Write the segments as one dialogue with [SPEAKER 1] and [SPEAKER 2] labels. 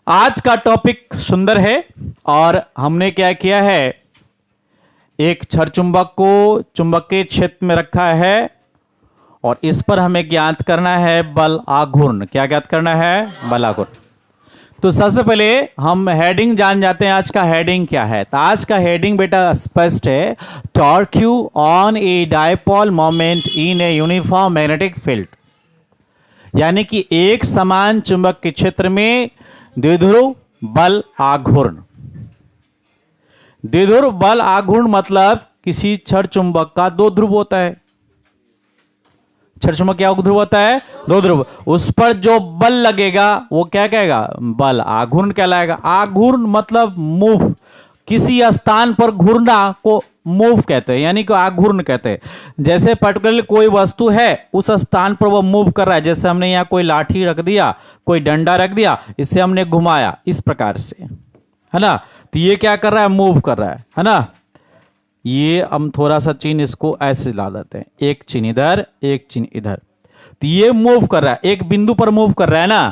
[SPEAKER 1] आज का टॉपिक सुंदर है और हमने क्या किया है, एक छड़ चुंबक को चुंबकीय क्षेत्र में रखा है और इस पर हमें ज्ञात करना है बल आघूर्ण। क्या ज्ञात करना है? बल आघूर्ण। तो सबसे पहले हम हेडिंग जान जाते हैं। आज का हेडिंग क्या है? तो आज का हेडिंग बेटा स्पष्ट है, torque you on A dipole moment in a uniform magnetic field. यानी कि एक समान चुंबक के क्षेत्र में द्विध्रुव बल आघूर्ण। द्विध्रुव बल आघूर्ण मतलब किसी छड़ चुंबक का दो ध्रुव होता है। छड़ चुंबक क्या ध्रुव होता है? दो ध्रुव। उस पर जो बल लगेगा वो क्या कहेगा? बल आघूर्ण कहलाएगा। आघूर्ण मतलब मूव, किसी स्थान पर घूरना को मूव कहते हैं, यानी कि आघूर्ण कहते हैं। जैसे पर्टिकुलर कोई वस्तु है, उस स्थान पर वो मूव कर रहा है। जैसे हमने यहाँ कोई लाठी रख दिया, कोई डंडा रख दिया, इससे हमने घुमाया इस प्रकार से, है ना। तो ये क्या कर रहा है? मूव कर रहा है ना। ये हम थोड़ा सा चिन्ह इसको ऐसे ला देते हैं, एक चिन्ह इधर, एक चिन्ह इधर। तो ये मूव कर रहा है, एक बिंदु पर मूव कर रहा है ना।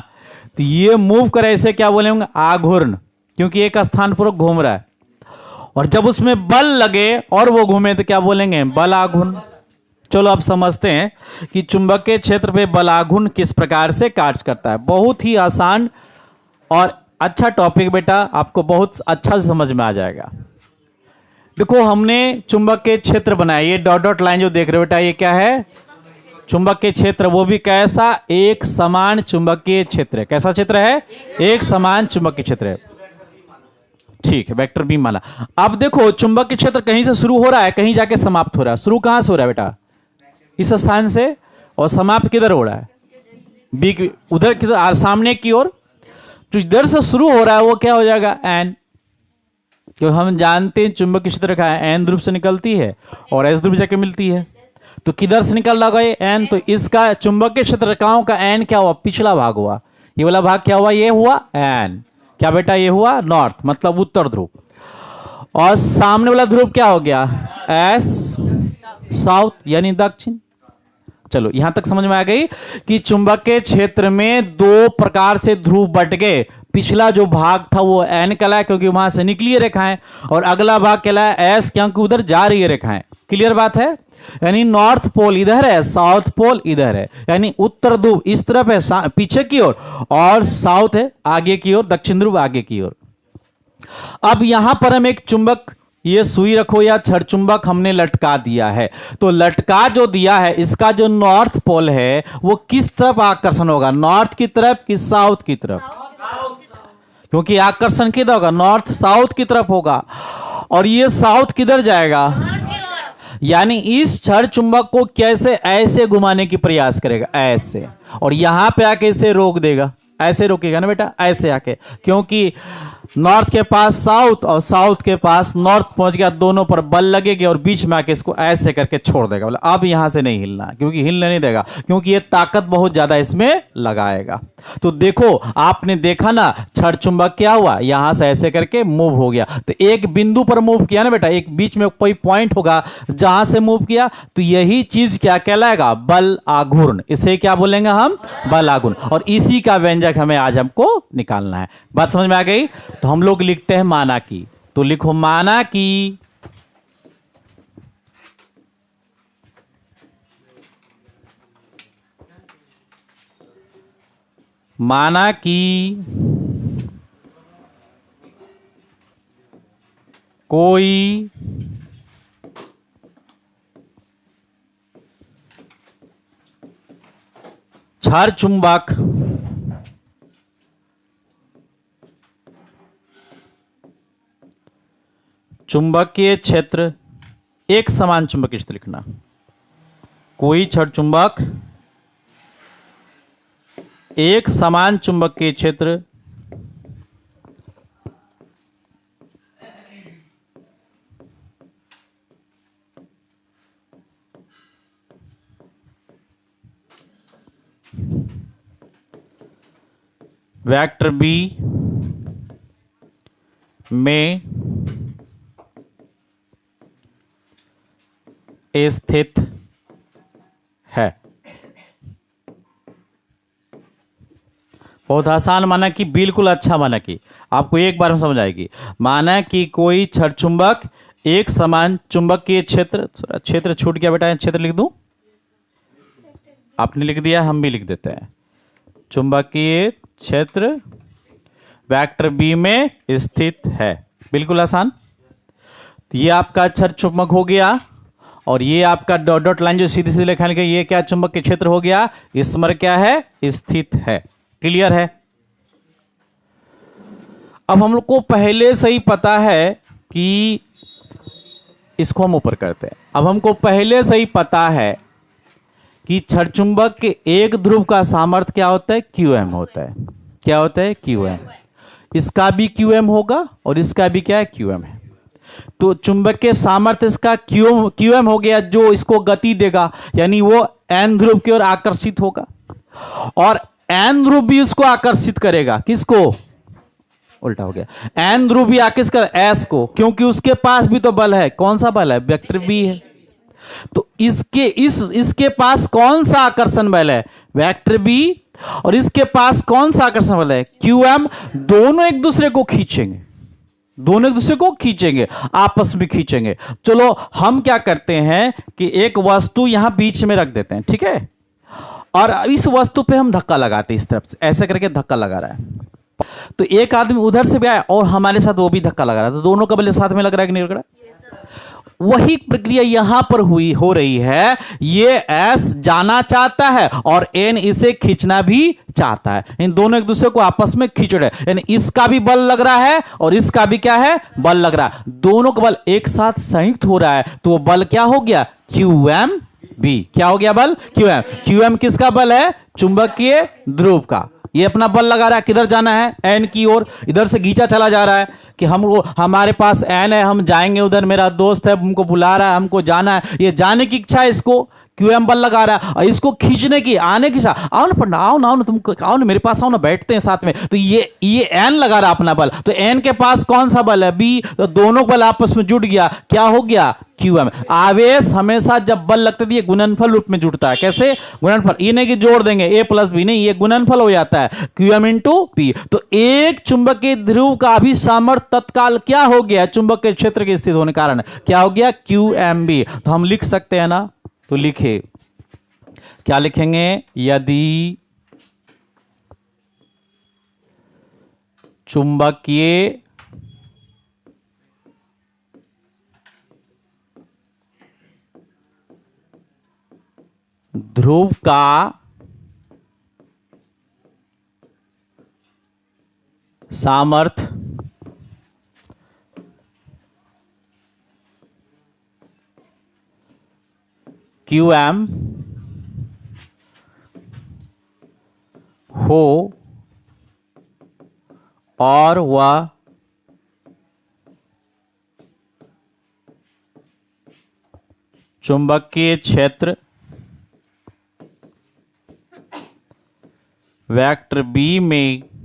[SPEAKER 1] तो ये मूव कर रहा है, इसे क्या बोलेंगे? आघूर्ण, क्योंकि एक स्थान पर घूम रहा है। और जब उसमें बल लगे और वो घूमे तो क्या बोलेंगे? बल आघूर्ण। चलो अब समझते हैं कि चुंबकीय क्षेत्र पे बल आघूर्ण किस प्रकार से कार्य करता है। बहुत ही आसान और अच्छा टॉपिक बेटा, आपको बहुत अच्छा से समझ में आ जाएगा। देखो, हमने चुंबकीय क्षेत्र बनाया, ये डॉट डॉट लाइन जो देख रहे हो बेटा, ये क्या है? चुंबकीय क्षेत्र। वो भी कैसा? एक समान चुंबकीय क्षेत्र। कैसा क्षेत्र है? एक समान चुंबकीय क्षेत्र है। ठीक है, वेक्टर बीम माना। अब देखो, चुंबकीय क्षेत्र कहीं से शुरू हो रहा है, कहीं जाके समाप्त हो रहा है। शुरू कहां से हो रहा है बेटा? इस स्थान से। और समाप्त किधर हो रहा है? बी उधर किधर? सामने की ओर। जो इधर से शुरू हो रहा है वो क्या हो जाएगा? एन। क्योंकि हम जानते हैं चुंबकीय क्षेत्र का एन ध्रुव से निकलती है और एस ध्रुव जाके मिलती है। तो किधर से निकल रहा है? एन। तो इसका चुंबकीय क्षेत्र रेखाओं का एन क्या हुआ? पिछला भाग हुआ। ये वाला भाग क्या हुआ? ये हुआ एन। क्या बेटा? ये हुआ नॉर्थ, मतलब उत्तर ध्रुव। और सामने वाला ध्रुव क्या हो गया? एस, साउथ, यानी दक्षिण। चलो यहां तक समझ में आ गई कि चुंबकीय क्षेत्र में दो प्रकार से ध्रुव बट गए। पिछला जो भाग था वो एन कहलाया, क्योंकि वहां से निकली रेखाएं, और अगला भाग कहलाया एस, क्योंकि उधर जा रही है रेखाएं। क्लियर बात है? यानी नॉर्थ पोल इधर है, साउथ पोल इधर है। यानी उत्तर ध्रुव इस तरफ है पीछे की ओर, और साउथ है आगे की ओर, दक्षिण ध्रुव आगे की ओर। अब यहां पर हम एक चुंबक, ये सुई रखो या छड़ चुंबक हमने लटका दिया है। तो लटका जो दिया है, इसका जो नॉर्थ पोल है वो किस तरफ आकर्षण होगा? नॉर्थ की तरफ कि साउथ की तरफ? क्योंकि आकर्षण किधर होगा? नॉर्थ साउथ की तरफ होगा। और ये साउथ किधर जाएगा? यानी इस छड़ चुंबक को कैसे ऐसे घुमाने की प्रयास करेगा? ऐसे। और यहां पे आके इसे रोक देगा। ऐसे रोकेगा ना बेटा, ऐसे आके, क्योंकि नॉर्थ के पास साउथ और साउथ के पास नॉर्थ पहुंच गया, दोनों पर बल लगेगी और बीच में आके इसको ऐसे करके छोड़ देगा। बोले अब यहां से नहीं हिलना, क्योंकि हिलने नहीं देगा, क्योंकि ये ताकत बहुत ज्यादा इसमें लगाएगा। तो देखो, आपने देखा ना, छड़ चुंबक क्या हुआ? यहां से ऐसे करके मूव हो गया। तो एक बिंदु पर मूव किया ना बेटा, एक बीच में कोई पॉइंट होगा जहां से मूव किया, तो यही चीज क्या कहलाएगा? बल आघूर्ण। इसे क्या बोलेंगे हम? बल आघूर्ण। और इसी का व्यंजक हमें आज हमको निकालना है। बात समझ में आ गई? तो हम लोग लिखते हैं माना की। तो लिखो माना की माना की कोई छड़ चुंबक चुंबकीय क्षेत्र, एक समान चुंबकीय क्षेत्र लिखना। कोई छड़ चुंबक एक समान चुंबकीय क्षेत्र वेक्टर बी में स्थित है। बहुत आसान, माना कि बिल्कुल अच्छा, माना कि आपको एक बार में समझ आएगी। माना कि कोई छड़ चुंबक एक समान चुंबकीय क्षेत्र, क्षेत्र छूट गया बेटा, क्षेत्र लिख दूं, आपने लिख दिया, हम भी लिख देते हैं। चुंबकीय क्षेत्र वेक्टर बी में स्थित है, बिल्कुल आसान। तो ये आपका छड़ चुंबक हो गया, और ये आपका डॉट डॉट लाइन जो सीधी सीधी लिखा है, ये क्या चुंबकीय क्षेत्र हो गया, इसमें क्या है, स्थित है। क्लियर है? अब हम लोग को पहले से ही पता है कि इसको हम ऊपर करते हैं। अब हमको पहले से ही पता है कि छड़ चुंबक के एक ध्रुव का सामर्थ्य क्या होता है, QM होता है। क्या होता है, QM। इसका भी QM होगा और इसका भी क्या है, QM है। तो चुंबक के सामर्थ्य इसका QM हो गया, जो इसको गति देगा, यानी वो N ध्रुव की ओर आकर्षित होगा, और N ध्रुव भी उसको आकर्षित करेगा। किसको? उल्टा हो गया, N ध्रुव भी आकर्षित कर S को, क्योंकि उसके पास भी तो बल है। कौन सा बल है? वेक्टर बी है। तो इसके पास कौन सा आकर्षण बल है? Vector B. और इसके पास कौन सा आकर्षण बल है? QM। दोनों एक दूसरे को खींचेंगे, दोनों एक दूसरे को खींचेंगे, आपस में खींचेंगे। चलो हम क्या करते हैं कि एक वस्तु यहां बीच में रख देते हैं, ठीक है, और इस वस्तु पे हम धक्का लगाते हैं, इस तरफ से ऐसे करके धक्का लगा रहा है। तो एक आदमी उधर से भी आया और हमारे साथ वो भी धक्का लगा रहा है, तो दोनों का बल साथ में लग रहा है कि नहीं लग रहा है? वही प्रक्रिया यहां पर हो रही है। ये S जाना चाहता है और N इसे खींचना भी चाहता है। इन दोनों एक दूसरे को आपस में खींच रहे हैं, यानी इसका भी बल लग रहा है और इसका भी क्या है, बल लग रहा है। दोनों का बल एक साथ संयुक्त हो रहा है, तो वो बल क्या हो गया, QMB। क्या हो गया बल? QM किसका बल है? चुंबकीय ध्रुव का। ये अपना बल लगा रहा है, किधर जाना है, N की ओर। इधर से खींचा चला जा रहा है कि हमारे पास N है, हम जाएंगे उधर, मेरा दोस्त है हमको बुला रहा है, हमको जाना है। ये जाने की इच्छा है, इसको QM बल लगा रहा है, और इसको खींचने की, आने की इच्छा, आओ ना पढ़ना, आओ ना तुम आओ ना मेरे पास, आओ ना, बैठते हैं साथ में। तो ये N लगा रहा अपना बल, तो N के पास कौन सा बल है, B। तो दोनों बल आपस में जुड़ गया, क्या हो गया, QM। आवेश हमेशा जब बल लगते थे ये गुणनफल रूप में जुड़ता है। कैसे? गुणनफल। ये नहीं कि जोड़ देंगे A प्लस B, नहीं, ये गुणनफल हो जाता है, QM इंटू P। तो एक चुंबकीय ध्रुव का भी सामर्थ्य तत्काल क्या हो गया, चुंबकीय क्षेत्र के स्थित होने के कारण क्या हो गया, QMB। तो हम लिख सकते हैं ना, तो लिखे, क्या लिखेंगे, यदि चुंबकीय ध्रुव का सामर्थ्य QM हो और वह चुंबकीय क्षेत्र वेक्टर B में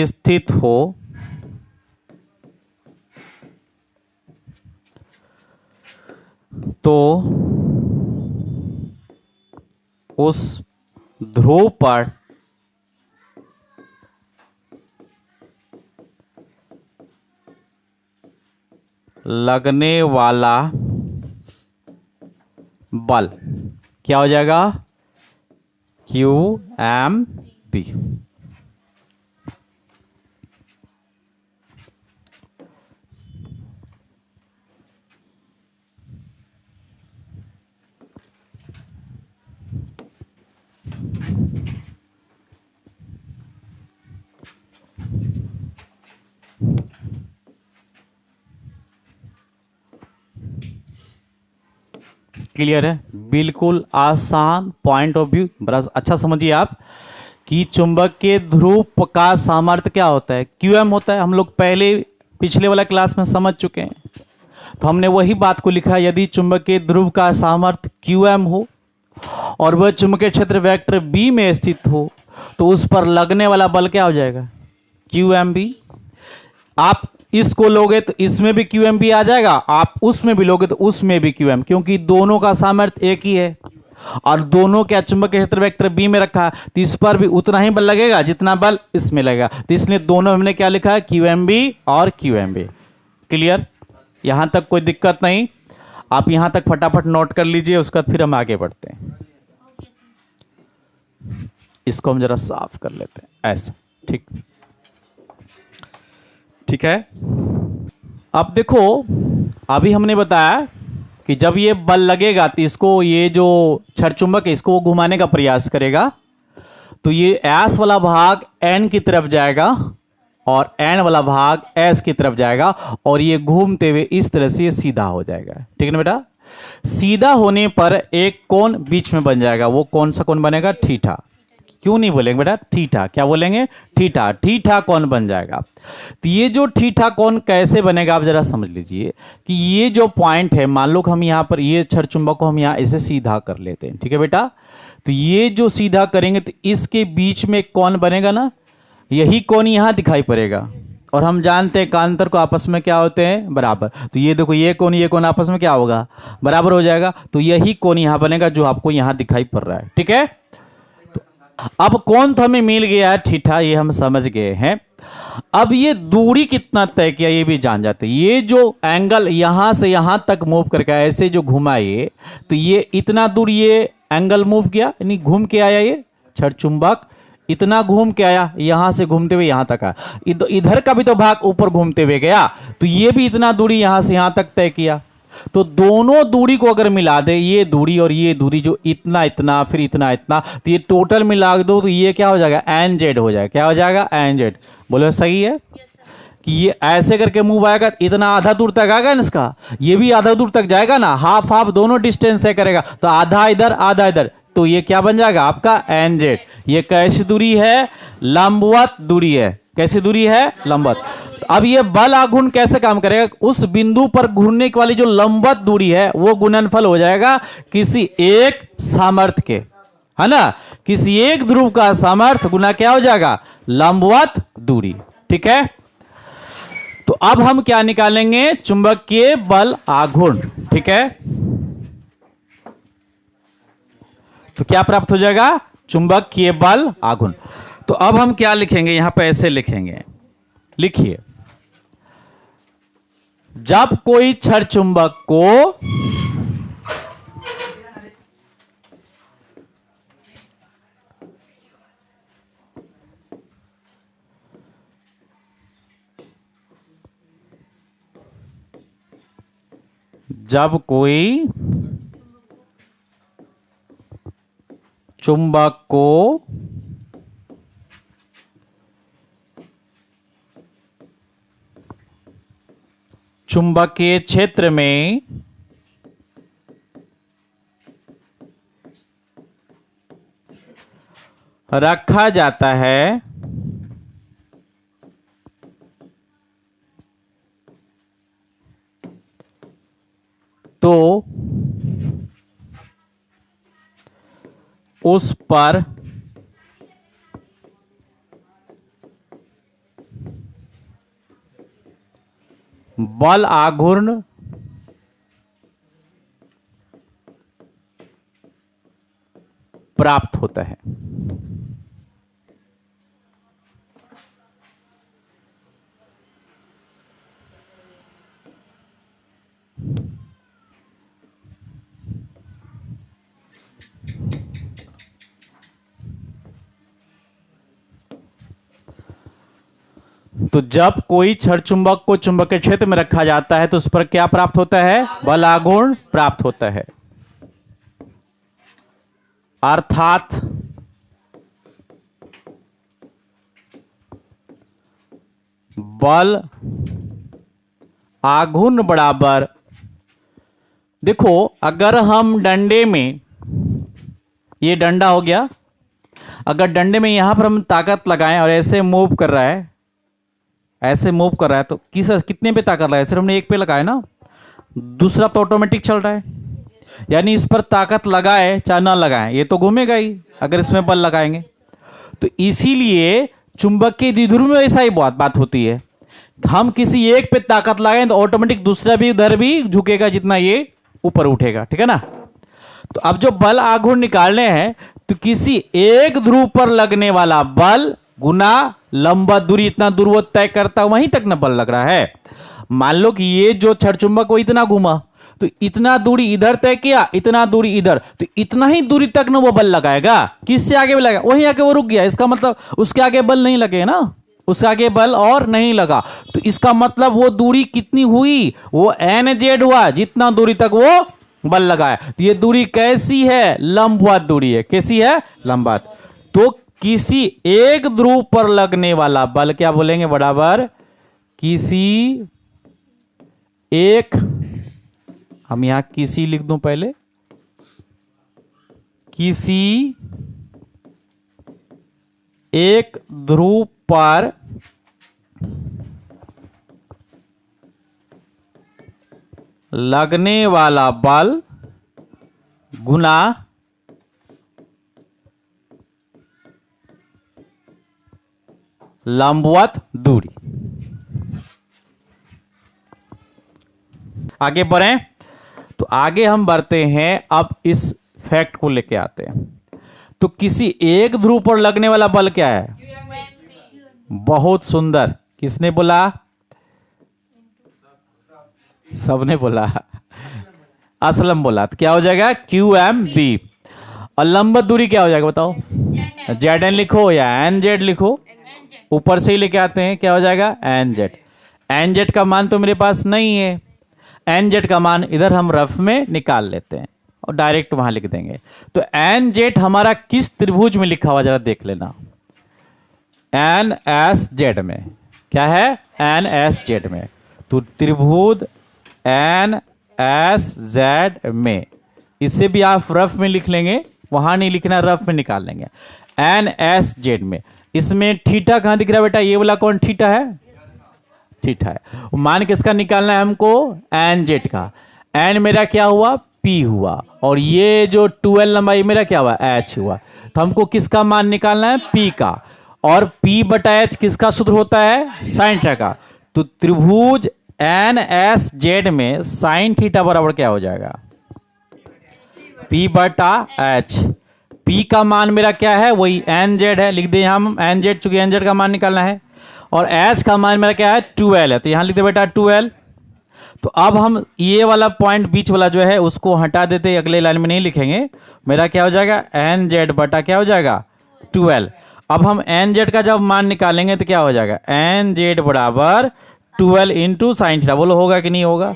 [SPEAKER 1] स्थित हो, तो उस ध्रुव पर लगने वाला बल क्या हो जाएगा, QMB। क्लियर है? बिल्कुल आसान पॉइंट ऑफ व्यू, बड़ा अच्छा समझिए आप कि चुंबकीय ध्रुव का सामर्थ्य क्या होता है, QM होता है। हम लोग पहले पिछले वाला क्लास में समझ चुके हैं, तो हमने वही बात को लिखा, यदि चुंबकीय ध्रुव का सामर्थ्य QM हो और वह चुंबकीय क्षेत्र वेक्टर B में स्थित हो, तो उस पर लगने वाला बल क्या हो जाएगा, QMB। आप इसको लोगे तो इसमें भी QMB आ जाएगा, आप उसमें भी लोगे तो उसमें भी QM, क्योंकि दोनों का सामर्थ्य एक ही है। और दोनों क्या चुंबकीय क्षेत्र वेक्टर बी में रखा है, तो इस पर भी उतना ही बल लगेगा जितना बल इसमें लगेगा। तो इसलिए दोनों हमने क्या लिखा है, क्यू एम बी और क्यू एम बी। क्लियर, यहां तक कोई दिक्कत नहीं। आप यहां तक फटाफट नोट कर लीजिए, उसके बाद फिर हम आगे बढ़ते हैं। इसको हम जरा साफ कर लेते हैं ऐसे, ठीक ठीक है। अब देखो, अभी हमने बताया कि जब ये बल लगेगा तो इसको, ये जो छड़ चुंबक है इसको वो घुमाने का प्रयास करेगा, तो ये एस वाला भाग एन की तरफ जाएगा और एन वाला भाग एस की तरफ जाएगा, और ये घूमते हुए इस तरह से ये सीधा हो जाएगा। ठीक है ना बेटा। सीधा होने पर एक कोण बीच में बन जाएगा, वो कौन सा कोण बनेगा, थीटा। क्यों नहीं बोलेंगे बेटा, थीटा। क्या बोलेंगे, थीटा। थीटा कोण बन जाएगा। तो ये जो थीटा कोण कैसे बनेगा आप जरा समझ लीजिए कि ये जो पॉइंट है, मान लो हम यहां पर ये छड़ चुंबक को हम यहां इसे सीधा कर लेते हैं, ठीक है बेटा। तो ये जो सीधा करेंगे तो इसके बीच में एक कोण बनेगा ना, यही कोण यहां दिखाई पड़ेगा, और हम जानते हैं कांतर को आपस में क्या होते हैं, बराबर। तो ये देखो, ये कोण आपस में क्या होगा, बराबर हो जाएगा। तो यही कोण यहां बनेगा जो आपको यहां दिखाई पड़ रहा है, ठीक है। तो अब कोण तो हमें मिल गया है थीटा, ये हम समझ गए हैं। अब ये दूरी कितना तय किया ये भी जान जाते हैं। ये जो एंगल यहां से यहां तक मूव करके ऐसे जो घुमाए, तो ये इतना दूर ये एंगल मूव किया, यानी घूम के आया, ये छड़ चुंबक इतना घूम के आया, यहां से घूमते हुए यहां तक आया। इधर का भी तो भाग ऊपर घूमते हुए गया, तो ये भी इतना दूरी यहां से यहां तक तय किया। तो दोनों दूरी को अगर मिला दे, ये दूरी और ये दूरी, जो इतना इतना फिर इतना इतना, तो ये टोटल मिला दो तो ये क्या हो जाएगा, एन जेड हो जाएगा। क्या हो जाएगा, एन जेड। बोलो सही है कि ये ऐसे करके मूव आएगा, इतना आधा दूर तक आएगा ना इसका, ये भी आधा दूर तक जाएगा ना, हाफ हाफ दोनों डिस्टेंस तय करेगा, तो आधा इधर आधा इधर, तो ये क्या बन जाएगा आपका एन जेड। ये कैसी दूरी है, लंबवत दूरी है। कैसी दूरी है, लंबवत। अब ये बल आघूर्ण कैसे काम करेगा, उस बिंदु पर घूमने वाली जो लंबवत दूरी है वो गुणनफल हो जाएगा किसी एक सामर्थ्य के, है ना। किसी एक ध्रुव का सामर्थ्य गुना क्या हो जाएगा, लंबवत दूरी। ठीक है। तो अब हम क्या निकालेंगे, चुंबकीय बल आघूर्ण। ठीक है। तो क्या प्राप्त हो जाएगा, चुंबकीय बल आघूर्ण। तो अब हम क्या लिखेंगे, यहां पर ऐसे लिखेंगे, लिखिए, जब कोई छड़ चुंबक को चुंबक को चुंबकीय क्षेत्र में रखा जाता है तो उस पर बल आघूर्ण प्राप्त होता है। तो जब कोई छड़ चुंबक को चुंबकीय क्षेत्र में रखा जाता है तो उस पर क्या प्राप्त होता है, बल आघूर्ण प्राप्त होता है। अर्थात बल आघूर्ण बराबर, देखो अगर हम डंडे में, ये डंडा हो गया, अगर डंडे में यहां पर हम ताकत लगाएं और ऐसे मूव कर रहा है, ऐसे मूव कर रहा है, तो कितने पे ताकत लगाए, सिर्फ हमने एक पे लगाए ना, दूसरा तो ऑटोमेटिक चल रहा है, यानी इस पर ताकत लगाए चाहे ना लगाए ये तो घूमेगा ही अगर इसमें बल लगाएंगे। तो इसीलिए चुंबकीय द्विध्रुव में ऐसा ही बात होती है, हम किसी एक पे ताकत लगाएं तो ऑटोमेटिक दूसरा भी उधर भी झुकेगा जितना ये ऊपर उठेगा। ठीक है ना। तो अब जो बल आघूर्ण निकालने हैं तो किसी एक ध्रुव पर लगने वाला बल गुना लंबवत दूरी, इतना दूर वो तय करता है, वहीं तक न बल लग रहा है। मान लो कि ये जो छड़ चुंबक वो इतना घूमा, तो इतना दूरी इधर तय किया, इतना दूरी इधर, तो इतना ही दूरी तक ना वो बल लगाएगा। किससे आगे भी लगाएगा, वहीं आके वो रुक गया, इसका मतलब उसके आगे बल नहीं लगे ना, उसके आगे बल और नहीं लगा। तो इसका मतलब वो दूरी कितनी हुई, वो NZ हुआ, जितना दूरी तक वो बल लगाया। तो ये दूरी कैसी है, लंबवत दूरी है। कैसी है, लंबवत। तो किसी एक ध्रुव पर लगने वाला बल क्या बोलेंगे, बराबर किसी एक, हम यहां किसी लिख दूं पहले, किसी एक ध्रुव पर लगने वाला बल गुना लंबवत दूरी। आगे बढ़ें, तो आगे हम बढ़ते हैं, अब इस फैक्ट को लेके आते हैं। तो किसी एक ध्रुव पर लगने वाला बल क्या है, बहुत सुंदर, किसने बोला, सबने बोला, असलम बोला। तो क्या हो जाएगा, QMB। और लंबवत दूरी क्या हो जाएगा बताओ, ZN लिखो या NZ लिखो, ऊपर से ही लेके आते हैं, क्या हो जाएगा, NZ। NZ का मान तो मेरे पास नहीं है, NZ का मान इधर हम रफ में निकाल लेते हैं और डायरेक्ट वहां लिख देंगे। तो NZ हमारा किस त्रिभुज में लिखा हुआ जरा देख लेना, NSZ में। क्या है, NSZ में। तो त्रिभुज NSZ में, इसे भी आप रफ में लिख लेंगे, वहां नहीं लिखना, रफ में निकाल लेंगे। NSZ में, इसमें थीटा कहां दिख रहा है बेटा, ये वाला कौन थीटा है, थीटा है। मान किसका निकालना है हमको, NZ का। N मेरा क्या हुआ, P हुआ, और ये जो 12 लंबाई मेरा क्या हुआ, H हुआ। तो हमको किसका मान निकालना है, P का। और P बटा H किसका सूत्र होता है, साइन थीटा का। तो त्रिभुज NSZ में साइन थीटा बराबर क्या हो जाएगा, P बटा H। P का मान मेरा क्या है, वही NZ है, लिख दे हम NZ, चूंकि NZ का मान निकालना है। और H का मान मेरा क्या है, 12 है, तो यहां लिख दे बेटा 12। तो अब हम ये वाला पॉइंट बीच वाला जो है उसको हटा देते, अगले लाइन में नहीं लिखेंगे। मेरा क्या हो जाएगा, NZ बटा क्या हो जाएगा, 12। अब हम NZ का जब मान निकालेंगे तो क्या हो जाएगा, NZ बराबर 12 इंटू साइन थीटा। बोलो होगा कि नहीं होगा।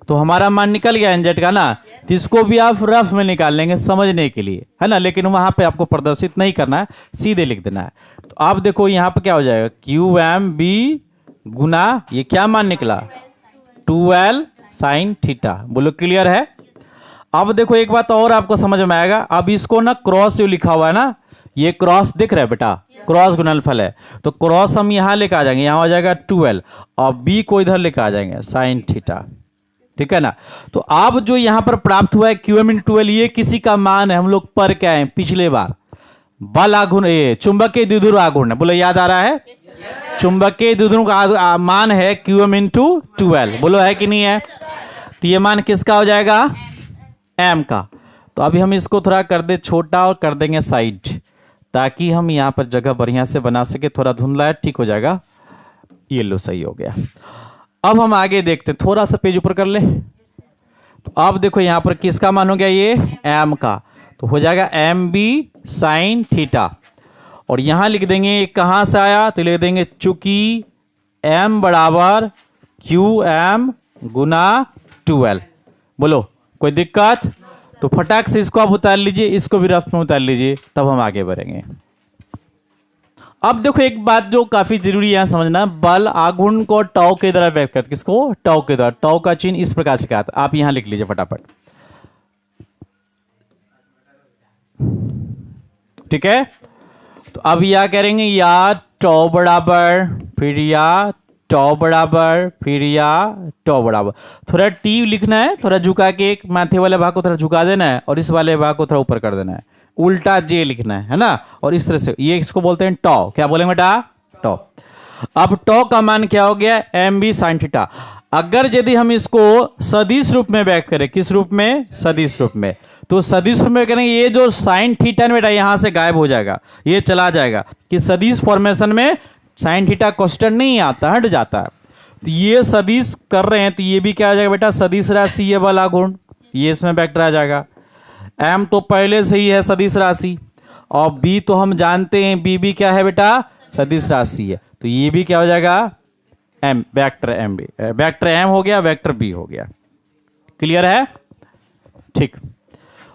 [SPEAKER 1] तो हमारा मान निकल गया NZ का ना, तो इसको भी आप रफ में निकाल लेंगे समझने के लिए, है ना, लेकिन वहां पे आपको प्रदर्शित नहीं करना है, सीधे लिख देना है। तो आप देखो यहां पे क्या हो जाएगा, QMB गुना ये क्या मान निकला, 12 साइन थीटा। बोलो क्लियर है। अब देखो एक बात और आपको समझ में आएगा, अब इसको ना क्रॉस जो लिखा हुआ है ना, ये क्रॉस दिख रहा है बेटा, क्रॉस गुणनफल है। तो क्रॉस हम यहां लेकर आ जाएंगे, यहां हो जाएगा 12 और B को इधर लेकर आ जाएंगे साइन थीटा, ठीक है ना। तो अब जो यहां पर प्राप्त हुआ है QM/12, ये किसी का मान है, हम लोग पढ़ के आए पिछले बार, बल आघूर्ण, ये चुंबकीय द्विध्रुव आघूर्ण। बोलो याद आ रहा है, चुंबकीय द्विध्रुव का मान है QM/12। बोलो है कि नहीं है। तो ये मान किसका हो जाएगा, M का। तो अभी हम इसको थोड़ा कर दे छोटा और कर देंगे साइड, ताकि हम यहां पर जगह बढ़िया से बना सके। थोड़ा धुंधला है, ठीक हो जाएगा, ये लो सही हो गया। अब हम आगे देखते हैं, थोड़ा सा पेज ऊपर कर ले। तो अब देखो यहां पर किसका मान हो गया, ये M का। तो हो जाएगा MB साइन थीटा। और यहां लिख देंगे कहां से आया, तो लिख देंगे चूंकि M बराबर QM गुना 12। बोलो कोई दिक्कत। तो फटाक से इसको आप उतार लीजिए, इसको भी रफ में उतार लीजिए, तब हम आगे बढ़ेंगे। अब देखो एक बात जो काफी जरूरी है यहां समझना, बल आघूर्ण को टाउ के द्वारा व्यक्त करते, किसको, टाउ के द्वारा। टाउ का चिन्ह इस प्रकार से क्या, आप यहां लिख लीजिए फटाफट, ठीक है। तो अब यह करेंगे, या टाउ बराबर, फिर या टाउ बराबर, फिर या टाउ बराबर। थोड़ा टी लिखना है, थोड़ा झुका के, एक माथे वाले भाग को थोड़ा झुका देना है और इस वाले भाग को थोड़ा ऊपर कर देना है, उल्टा जे लिखना है ना। और इस तरह से ये इसको बोलते हैं टाउ। क्या बोलेंगे बेटा, टाउ। अब टाउ का मान क्या हो गया, MB साइन थीटा। अगर यदि हम इसको सदिश रूप में व्यक्त करें, किस रूप में, सदिश रूप में, तो सदिश में करेंगे ये जो साइन थीटा बेटा यहां से गायब हो जाएगा, ये चला जाएगा कि सदिश फॉर्मेशन में साइन थीटा कांस्टेंट नहीं आता, हट जाता है। तो ये सदिश कर रहे हैं तो ये भी क्या आ जाएगा बेटा, सदिश राशि ये बल आघूर्ण, ये इसमें वेक्टर आ जाएगा। एम तो पहले से ही है सदिश राशि, और बी तो हम जानते हैं बी भी क्या है बेटा, सदिश राशि है, तो ये भी क्या हो जाएगा, M, vector M B, vector M हो गया, वेक्टर बी हो गया। क्लियर है? ठीक।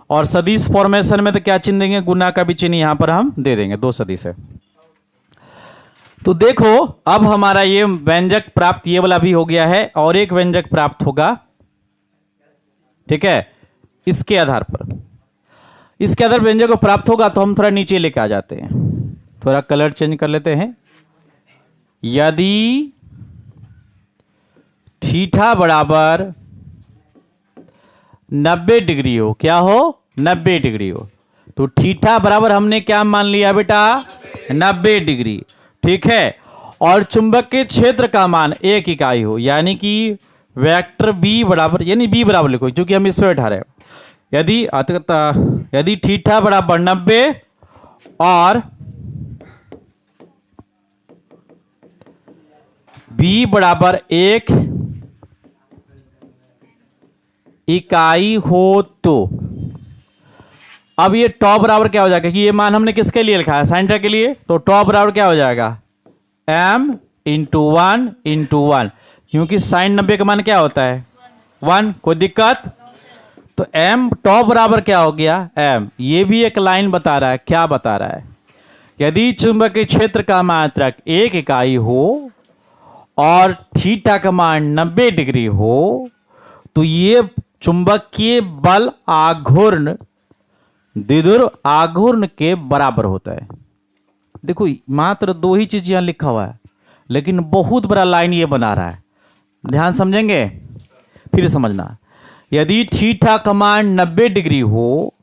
[SPEAKER 1] और सदिश फॉर्मेशन में तो क्या चिन्ह देंगे, गुना का भी चिन्ह यहां पर हम दे देंगे, दो सदिश है। तो देखो अब हमारा ये व्यंजक प्राप्त, ये वाला भी हो गया है, और एक व्यंजक प्राप्त होगा, ठीक है, इसके आधार पर, इसके आधार व्यंजक को प्राप्त होगा तो हम थोड़ा नीचे लेके आ जाते हैं, थोड़ा कलर चेंज कर लेते हैं। यदि थीटा बराबर 90 डिग्री हो, क्या हो, 90 डिग्री हो, तो थीटा बराबर हमने क्या मान लिया बेटा, 90 डिग्री, ठीक है। और चुंबकीय क्षेत्र का मान 1 इकाई हो, यानी कि वेक्टर बी बराबर, यानी बी बराबर लिखो क्योंकि हम इस पर बैठा रहे हैं। यदि थीटा बराबर 90 और बी बराबर 1 इकाई हो तो अब ये टॉप बराबर क्या हो जाएगा, कि ये मान हमने किसके लिए लिखा है, साइन थीटा के लिए, तो टॉप बराबर क्या हो जाएगा, m इंटू 1, क्योंकि साइन 90 का मान क्या होता है 1, कोई दिक्कत। तो m टॉप बराबर क्या हो गया, m, ये भी एक लाइन बता रहा है, क्या बता रहा है, यदि चुंबकीय क्षेत्र का मात्रक 1 इकाई हो और थीटा का मान 90 डिग्री हो तो ये चुंबकीय बल आघूर्ण द्विध्रुव आघूर्ण के बराबर होता है। देखो मात्र दो ही चीज यहां लिखा हुआ है, लेकिन बहुत बड़ा लाइन ये बना रहा है, ध्यान समझेंगे, फिर समझना। यदि थीटा का मान 90 डिग्री हो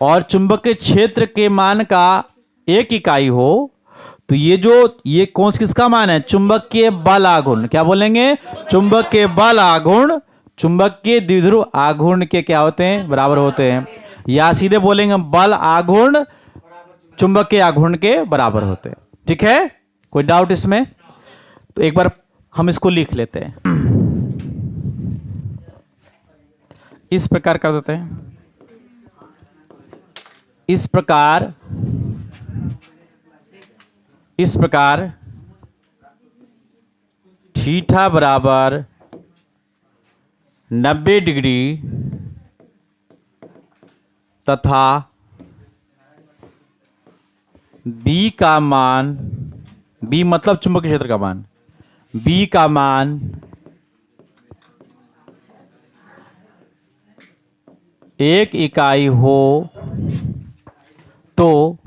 [SPEAKER 1] और चुंबकीय क्षेत्र के मान का 1 इकाई हो तो ये कौन किसका मान है, चुंबकीय बल आघूर्ण, क्या बोलेंगे, चुंबकीय बल आघूर्ण चुंबकीय द्विध्रुव आघूर्ण के क्या होते हैं, बराबर होते हैं, या सीधे बोलेंगे बल आघूर्ण चुंबकीय आघूर्ण के बराबर होते हैं। ठीक है, कोई डाउट इसमें? तो एक बार हम इसको लिख लेते हैं, इस प्रकार कर देते हैं, इस प्रकार थीटा बराबर 90 डिग्री तथा बी का मान, बी मतलब चुंबकीय क्षेत्र का मान, बी का मान 1 इकाई हो तो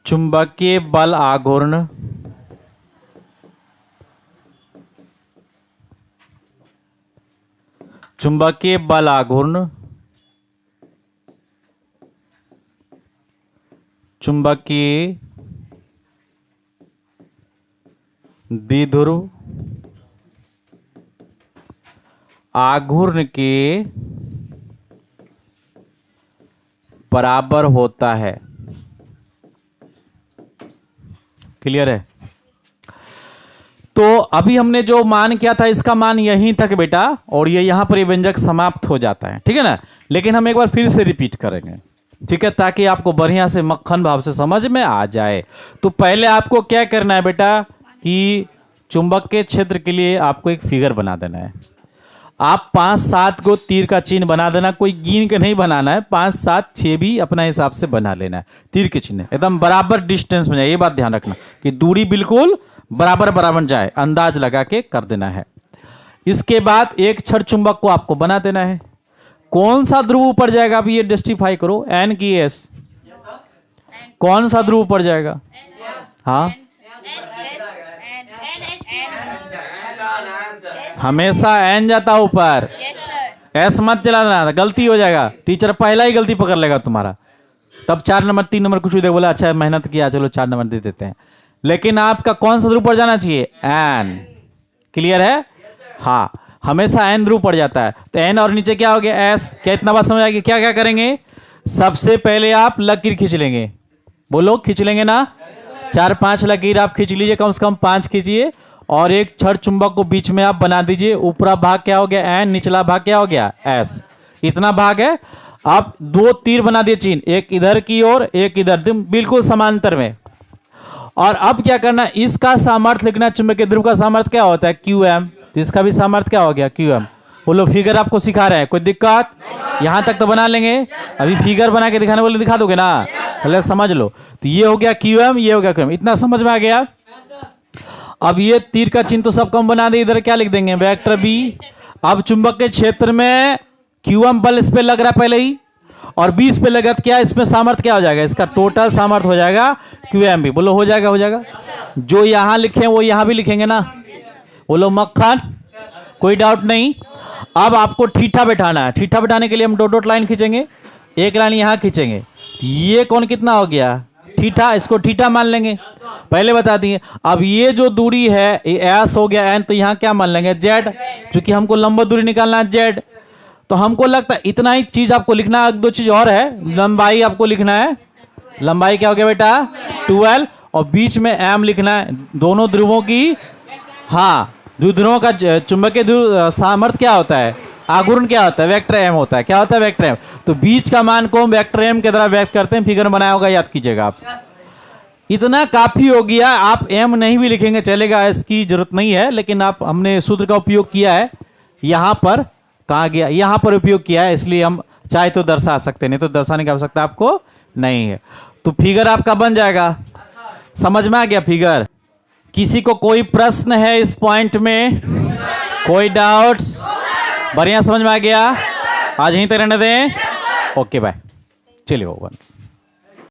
[SPEAKER 1] चुंबकीय बल आघूर्ण चुंबकीय बल आघूर्ण चुंबकीय द्विध्रुव आघूर्ण के बराबर होता है। क्लियर है? तो अभी हमने जो मान किया था इसका मान यहीं तक बेटा, और ये यहां पर ये व्यंजक समाप्त हो जाता है। ठीक है ना, लेकिन हम एक बार फिर से रिपीट करेंगे, ठीक है, ताकि आपको बढ़िया से मक्खन भाव से समझ में आ जाए। तो पहले आपको क्या करना है बेटा कि चुंबकीय क्षेत्र के लिए आपको एक फिगर बना देना है। आप 5-7 को तीर का चिन्ह बना देना, कोई गिन के नहीं बनाना है, 5-7-6 भी अपना हिसाब से बना लेना है। तीर के चिन्ह एकदम बराबर डिस्टेंस में जाए, ये बात ध्यान रखना कि दूरी बिल्कुल बराबर जाए, अंदाज लगा के कर देना है। इसके बाद एक छड़ चुंबक को आपको बना देना है। कौन सा ध्रुव ऊपर जाएगा अभी ये जस्टिफाई करो, एन की एस, कौन सा ध्रुव ऊपर जाएगा? हाँ, हमेशा एन जाता ऊपर, एस मत चला देना, गलती हो जाएगा, टीचर पहला ही गलती पकड़ लेगा तुम्हारा, तब 4 नंबर 3 नंबर कुछ भी दे, बोला अच्छा मेहनत किया चलो 4 नंबर दे देते हैं। लेकिन आपका कौन सा ध्रुव ऊपर जाना चाहिए? एन। क्लियर है? हाँ, हमेशा एन ध्रुव पड़ जाता है। तो एन और नीचे क्या हो गया एस। क्या इतना बात समझ आएगी? क्या क्या करेंगे? सबसे पहले आप लकीर खींच लेंगे। बोलो, खींच लेंगे ना? 4-5 लकीर आप खींच लीजिए, कम से कम 5 खींचिए, और एक छड़ चुंबक को बीच में आप बना दीजिए। ऊपरा भाग क्या हो गया एन, निचला भाग क्या हो गया एस। इतना भाग है। आप 2 तीर बना दिए चिन्ह, एक इधर की ओर एक इधर, बिल्कुल समांतर में। और अब क्या करना, इसका सामर्थ्य लिखना, चुंबकीय ध्रुव का सामर्थ्य क्या होता है क्यू एम। तो इसका भी सामर्थ्य क्या हो गया क्यू एम। बोलो, फिगर आपको सिखा रहे हैं, कोई दिक्कत? यहां तक तो बना लेंगे। अभी फिगर बना के दिखाने बोले दिखा दोगे ना, पहले समझ लो। तो ये हो गया क्यू एम, ये हो गया क्यू एम। इतना समझ में आ गया? अब ये तीर का चिन्ह तो सब कम बना दे, इधर क्या लिख देंगे वेक्टर बी। अब चुंबक के क्षेत्र में क्यू एम बल इस पे लग रहा है पहले ही, और 20 पे लगा, क्या इसमें सामर्थ्य क्या हो जाएगा, इसका टोटल सामर्थ्य हो जाएगा क्यू एम बी। बोलो, हो जाएगा? हो जाएगा। जो यहां लिखे वो यहां भी लिखेंगे ना। बोलो मक्खन, कोई डाउट नहीं। अब आपको ठीठा बैठाना है। ठीठा बैठाने के लिए हम डॉट डॉट लाइन खींचेंगे, एक लाइन यहां खींचेंगे। ये कौन कितना हो गया ठीठा, इसको ठीठा मान लेंगे, पहले बता दिए। अब ये जो दूरी है एस हो गया एन, तो यहां क्या मान लेंगे जेड, क्योंकि हमको लंबा दूरी निकालना है जेड। तो हमको लगता है इतना ही चीज आपको लिखना है। 2 चीज और है, लंबाई आपको लिखना है। लंबाई क्या हो गया बेटा 12, और बीच में एम लिखना है दोनों ध्रुवों की। हाँ, ध्रुवों का चुंबकीय ध्रुव सामर्थ्य क्या होता है, आघूर्ण क्या होता है, वेक्टर एम होता है। क्या होता है वेक्टर एम। तो बीच का मान को हम वेक्टर एम के द्वारा व्यक्त करते हैं। फिगर बनाया होगा, याद कीजिएगा आप। इतना काफी हो गया। आप एम नहीं भी लिखेंगे चलेगा, इसकी जरूरत नहीं है, लेकिन आप हमने सूत्र का उपयोग किया है। यहां पर कहा गया, यहां पर उपयोग किया है, इसलिए हम चाहे तो दर्शा सकते, नहीं तो दर्शाने की आवश्यकता आपको नहीं है। तो फिगर आपका बन जाएगा। समझ में आ गया फिगर? किसी को कोई प्रश्न है इस पॉइंट में? कोई डाउट्स? बढ़िया समझ में आ गया? आज यहीं तक रहने दें। ओके बाय, चलिए।